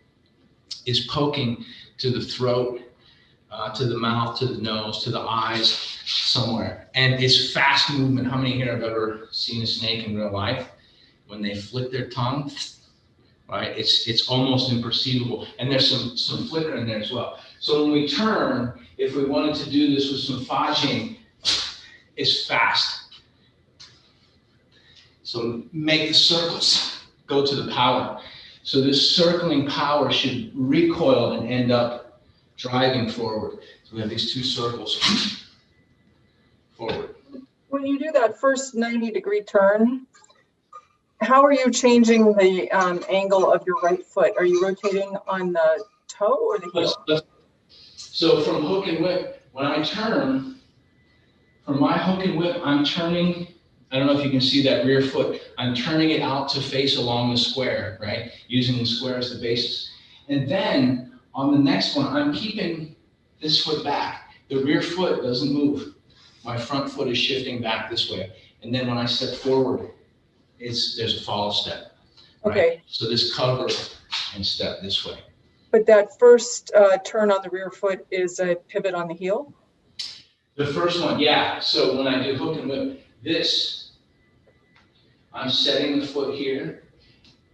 is poking to the throat, to the mouth, to the nose, to the eyes, somewhere. And it's fast movement. How many here have ever seen a snake in real life? When they flick their tongue, right? It's almost imperceivable. And there's some flicker in there as well. So when we turn, if we wanted to do this with some fajing, it's fast. So make the circles go to the power. So this circling power should recoil and end up driving forward. So we have these two circles forward. When you do that first 90-degree turn, how are you changing the angle of your right foot? Are you rotating on the toe or the heel? So from hook and whip, when I turn, from my hook and whip, I'm turning, I don't know if you can see that rear foot, I'm turning it out to face along the square, right? Using the square as the basis. And then on the next one, I'm keeping this foot back. The rear foot doesn't move. My front foot is shifting back this way. And then when I step forward, there's a follow step. Right? Okay. So this cover and step this way. But that first turn on the rear foot is a pivot on the heel? The first one, yeah. So when I do hook and whip, I'm setting the foot here.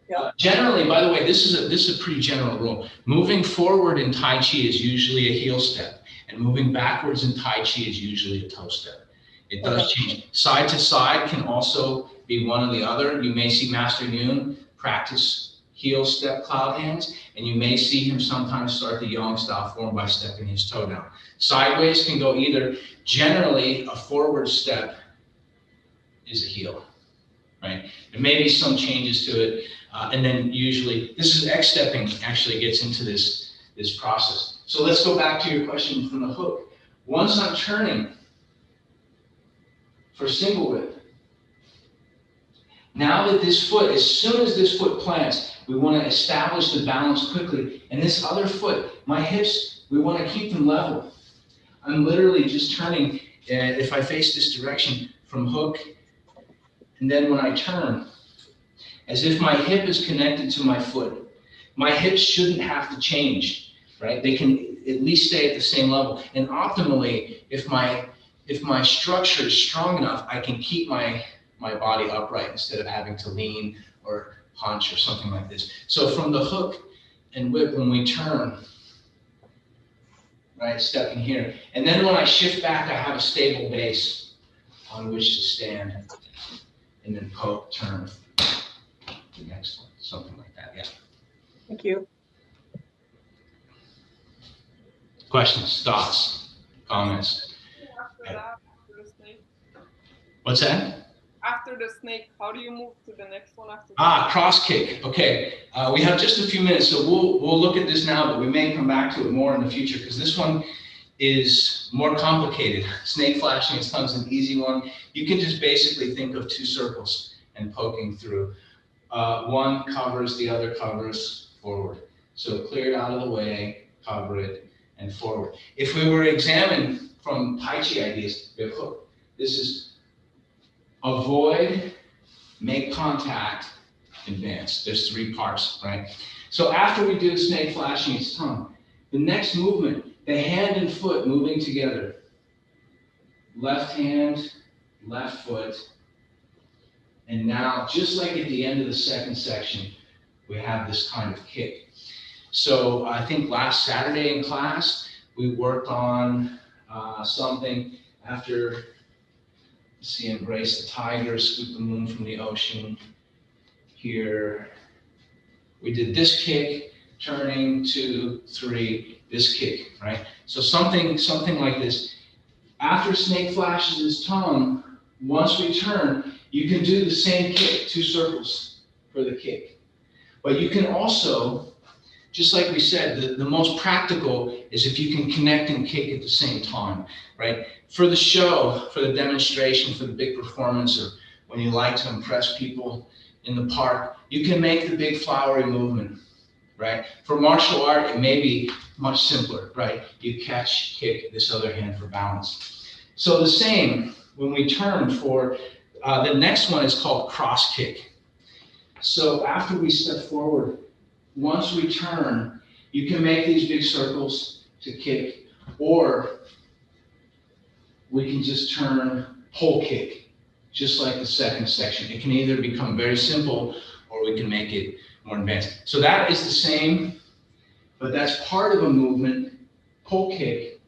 Yeah. Generally, by the way, this is a pretty general rule. Moving forward in Tai Chi is usually a heel step, and moving backwards in Tai Chi is usually a toe step. It does change. Side to side can also be one or the other. You may see Master Yun practice heel step cloud hands, and you may see him sometimes start the Yang style form by stepping his toe down. Sideways can go either. Generally, a forward step is a heel, right? There may be some changes to it, and then usually, this is X-stepping actually gets into this process. So let's go back to your question from the hook. Once I'm turning for single whip, now that this foot, as soon as this foot plants, we want to establish the balance quickly. And this other foot, my hips, we want to keep them level. I'm literally just turning, if I face this direction from hook, and then when I turn, as if my hip is connected to my foot. My hips shouldn't have to change, right? They can at least stay at the same level. And optimally, if my structure is strong enough, I can keep my body upright instead of having to lean or hunch or something like this. So from the hook and whip, when we turn, right? Stepping here. And then when I shift back, I have a stable base on which to stand. And then poke, turn, the next one, something like that, yeah. Thank you. Questions, thoughts, comments? After that, after the snake, What's that? after the snake, how do you move to the next one after? Cross kick. Okay, we have just a few minutes, so we'll look at this now, but we may come back to it more in the future because this one is more complicated. Snake flashing its tongue is an easy one. You can just basically think of 2 circles and poking through. One covers, the other covers forward. So clear it out of the way, cover it, and forward. If we were to examine from Tai Chi ideas, we have hook. This is avoid, make contact, advance. There's 3 parts, right? So after we do snake flashing its tongue, the next movement, the hand and foot moving together. Left hand, left foot. And now, just like at the end of the second section, we have this kind of kick. So I think last Saturday in class, we worked on something after, see, embrace the tiger, scoop the moon from the ocean. Here, we did this kick, turning, 2, 3, this kick, right? So something like this. After snake flashes his tongue, once we turn, you can do the same kick, 2 circles for the kick. But you can also, just like we said, the most practical is if you can connect and kick at the same time, right? For the show, for the demonstration, for the big performance, or when you like to impress people in the park, you can make the big flowery movement, right? For martial art, it may be much simpler, right? You catch, kick, this other hand for balance. So the same, when we turn for, the next one is called cross kick. So after we step forward, once we turn, you can make these big circles to kick, or we can just turn, pole kick, just like the second section. It can either become very simple, or we can make it more advanced. So that is the same, but that's part of a movement, pole kick,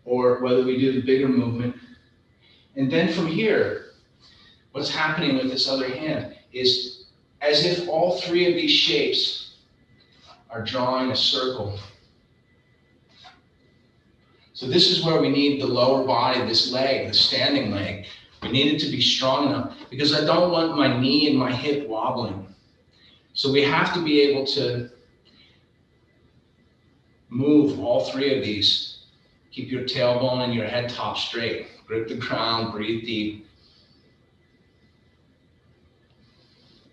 or whether we do the bigger movement. And then from here, what's happening with this other hand is as if all 3 of these shapes are drawing a circle. So this is where we need the lower body, this leg, the standing leg. We need it to be strong enough because I don't want my knee and my hip wobbling. So we have to be able to move all 3 of these. Keep your tailbone and your head top straight. Grip the ground, breathe deep.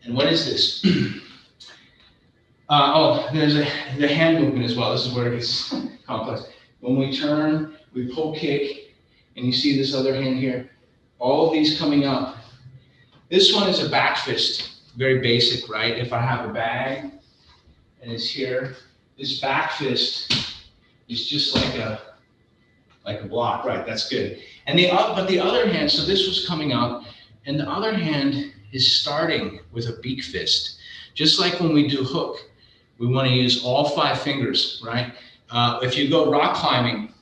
And what is this? There's the hand movement as well. This is where it gets complex. When we turn, we pull kick, and you see this other hand here. All of these coming up. This one is a back fist. Very basic, right? If I have a bag and it's here, this back fist is just like a block, right? That's good. And but the other hand, so this was coming up, and the other hand is starting with a beak fist. Just like when we do hook, we want to use all 5 fingers, right? If you go rock climbing,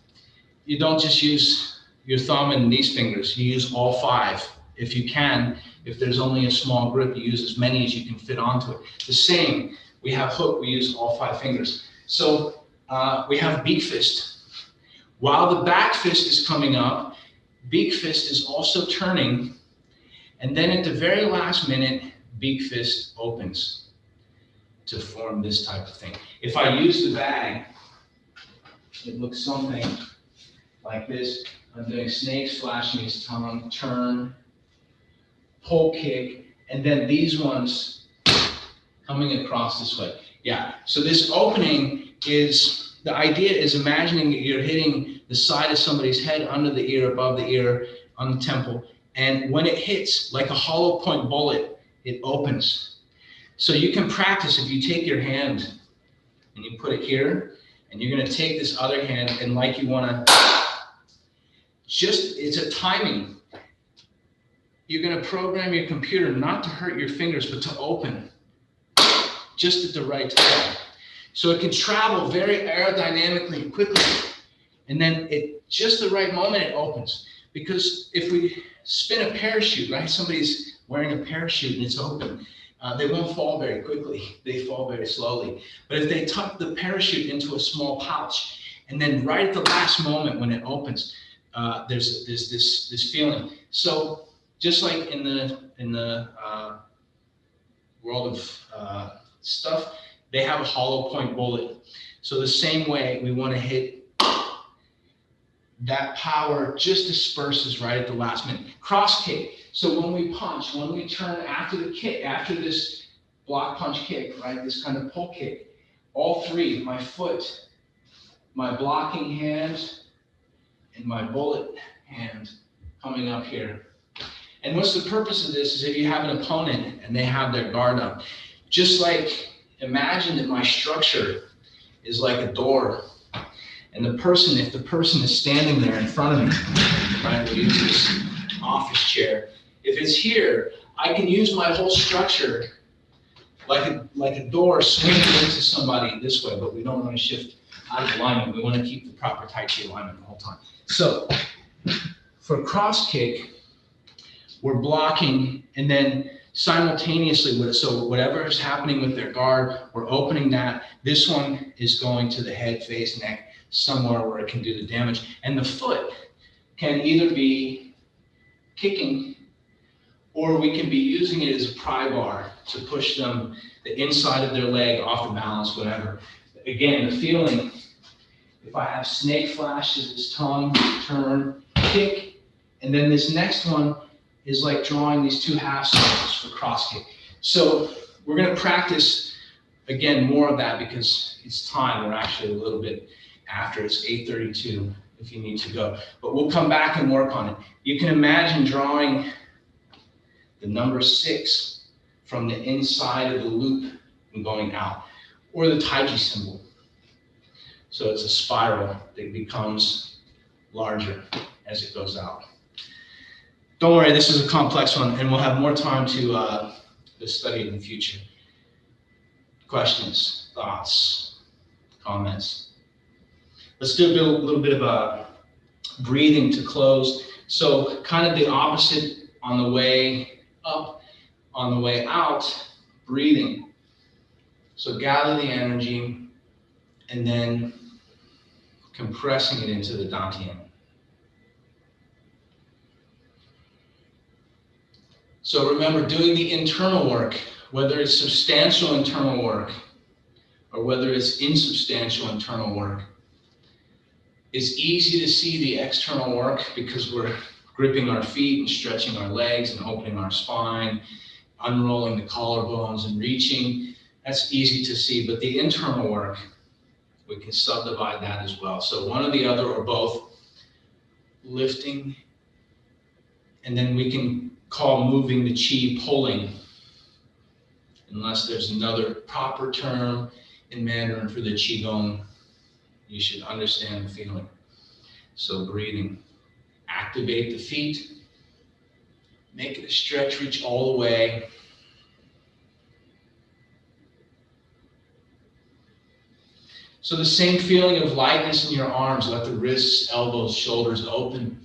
you don't just use your thumb and these fingers, you use all 5. If you can, if there's only a small grip, you use as many as you can fit onto it. The same, we have hook, we use all 5 fingers. So we have beak fist. While the back fist is coming up, beak fist is also turning, and then at the very last minute, beak fist opens to form this type of thing. If I use the bag, it looks something like this. I'm doing snakes flashing his tongue, turn, pole kick, and then these ones coming across this way. Yeah, so this opening is, the idea is imagining that you're hitting the side of somebody's head, under the ear, above the ear, on the temple, and when it hits, like a hollow point bullet, it opens. So you can practice if you take your hand and you put it here, and you're gonna take this other hand and like you wanna, it's a timing. You're gonna program your computer not to hurt your fingers, but to open just at the right time. So it can travel very aerodynamically and quickly. And then at just the right moment, it opens. Because if we spin a parachute, right? Somebody's wearing a parachute and it's open. They won't fall very quickly. They fall very slowly. But if they tuck the parachute into a small pouch, and then right at the last moment when it opens, there's this feeling. So just like in the world of stuff, they have a hollow point bullet. So the same way, we want to hit that power just disperses right at the last minute. Cross kick. So when we punch, when we turn after the kick, after this block punch kick, right, this kind of pull kick, all three, my foot, my blocking hand, and my bullet hand coming up here. And what's the purpose of this is if you have an opponent and they have their guard up, just like imagine that my structure is like a door. And the person, if the person is standing there in front of me, right, we'll use this office chair. If it's here, I can use my whole structure like a door swinging into somebody this way, but we don't want to shift out of alignment. We want to keep the proper Tai Chi alignment the whole time. So for cross kick, we're blocking and then simultaneously, so whatever is happening with their guard, we're opening that. This one is going to the head, face, neck, somewhere where it can do the damage. And the foot can either be kicking or we can be using it as a pry bar to push them, the inside of their leg off the balance, whatever. Again, the feeling, if I have snake flashes, this tongue, turn, kick, and then this next one is like drawing these two half circles for cross kick. So we're going to practice, again, more of that because it's time. We're actually a little bit after. It's 8:32 if you need to go. But we'll come back and work on it. You can imagine drawing the number 6 from the inside of the loop and going out, or the Taiji symbol. So it's a spiral that becomes larger as it goes out. Don't worry, this is a complex one, and we'll have more time to study in the future. Questions, thoughts, comments? Let's do a little bit of breathing to close. So kind of the opposite on the way up, on the way out, breathing. So gather the energy and then compressing it into the dantian. So remember, doing the internal work, whether it's substantial internal work or whether it's insubstantial internal work, it's easy to see the external work because we're gripping our feet and stretching our legs and opening our spine, unrolling the collarbones and reaching. That's easy to see, but the internal work, we can subdivide that as well. So one or the other or both, lifting, and then we can call moving the chi pulling, unless there's another proper term in Mandarin for the Qigong. You should understand the feeling. So breathing, activate the feet, make it a stretch, reach all the way. So the same feeling of lightness in your arms, let the wrists, elbows, shoulders open.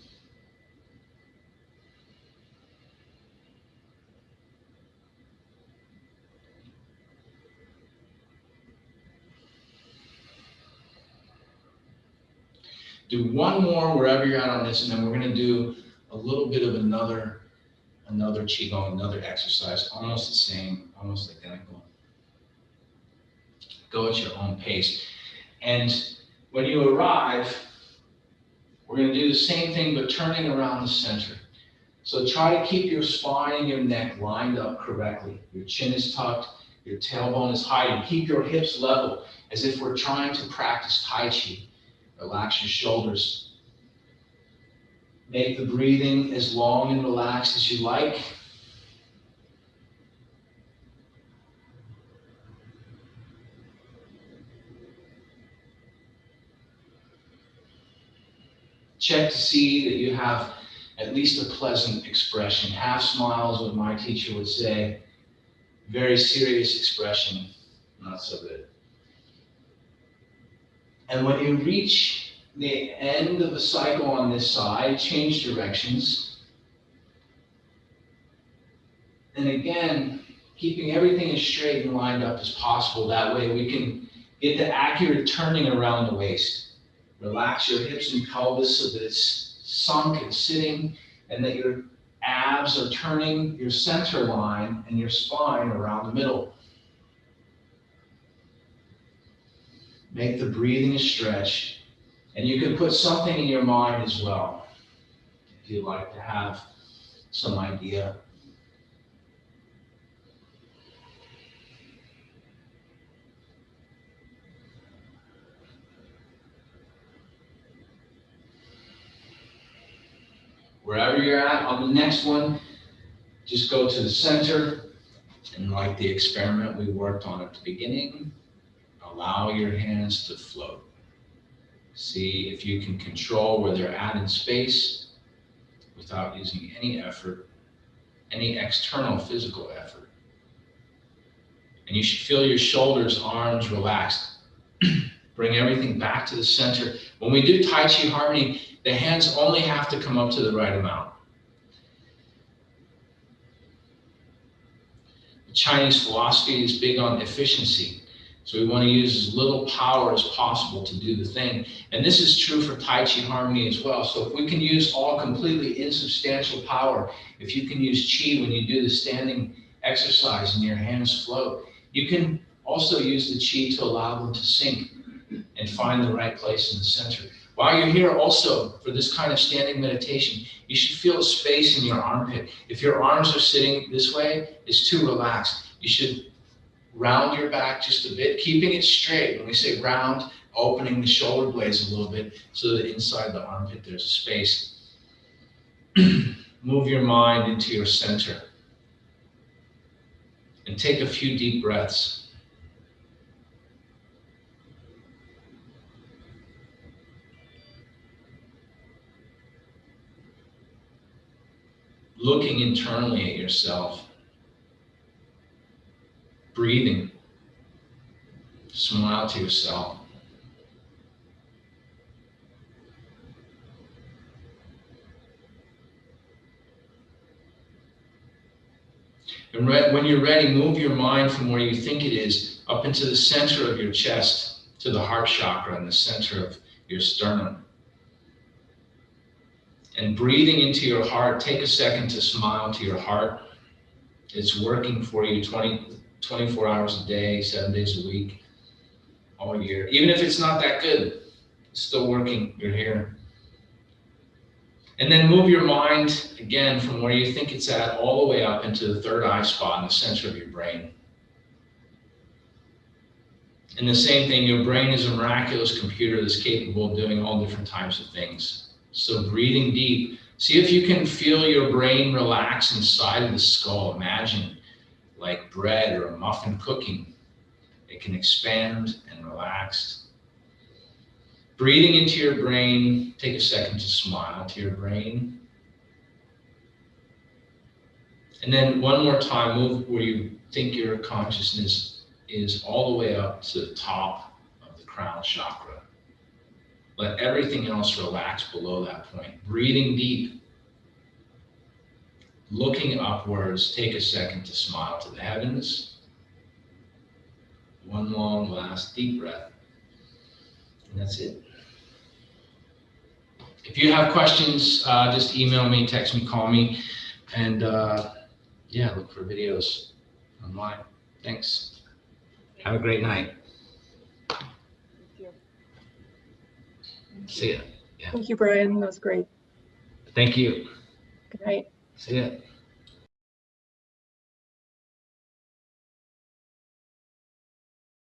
Do one more wherever you're at on this, and then we're going to do a little bit of another Qigong, another exercise, almost the same, almost identical. Go at your own pace. And when you arrive, we're going to do the same thing, but turning around the center. So try to keep your spine and your neck lined up correctly. Your chin is tucked, your tailbone is high, and keep your hips level as if we're trying to practice Tai Chi. Relax your shoulders. Make the breathing as long and relaxed as you like. Check to see that you have at least a pleasant expression. Half smile is what my teacher would say. Very serious expression, not so good. And when you reach the end of the cycle on this side, change directions. And again, keeping everything as straight and lined up as possible. That way we can get the accurate turning around the waist. Relax your hips and pelvis so that it's sunk and sitting, and that your abs are turning your center line and your spine around the middle. Make the breathing a stretch. And you can put something in your mind as well, if you'd like to have some idea. Wherever you're at, on the next one, just go to the center, and like the experiment we worked on at the beginning, allow your hands to float. See if you can control where they're at in space without using any effort, any external physical effort. And you should feel your shoulders, arms relaxed. Bring everything back to the center. When we do Tai Chi Harmony, the hands only have to come up to the right amount. The Chinese philosophy is big on efficiency. So we want to use as little power as possible to do the thing. And this is true for Tai Chi Harmony as well. So if we can use all completely insubstantial power, if you can use Qi when you do the standing exercise and your hands float, you can also use the Qi to allow them to sink and find the right place in the center. While you're here also, for this kind of standing meditation, you should feel a space in your armpit. If your arms are sitting this way, it's too relaxed. You should round your back just a bit, keeping it straight. When we say round, opening the shoulder blades a little bit so that inside the armpit there's a space. Move your mind into your center and take a few deep breaths. Looking internally at yourself. Breathing. Smile to yourself. And when you're ready, move your mind from where you think it is up into the center of your chest, to the heart chakra in the center of your sternum. And breathing into your heart, take a second to smile to your heart. It's working for you 24 hours a day, 7 days a week, all year. Even if it's not that good, it's still working, you're here. And then move your mind again from where you think it's at all the way up into the third eye spot in the center of your brain. And the same thing, your brain is a miraculous computer that's capable of doing all different types of things. So breathing deep, see if you can feel your brain relax inside of the skull. Imagine like bread or a muffin cooking. It can expand and relax. Breathing into your brain, take a second to smile to your brain. And then one more time, move where you think your consciousness is all the way up to the top of the crown chakra. Let everything else relax below that point. Breathing deep. Looking upwards, take a second to smile to the heavens. One long, last deep breath. And that's it. If you have questions, just email me, text me, call me, and yeah, look for videos online. Thanks. Have a great night. Thank you. See ya. Thank you, Brian. That was great. Thank you. Good night. See ya.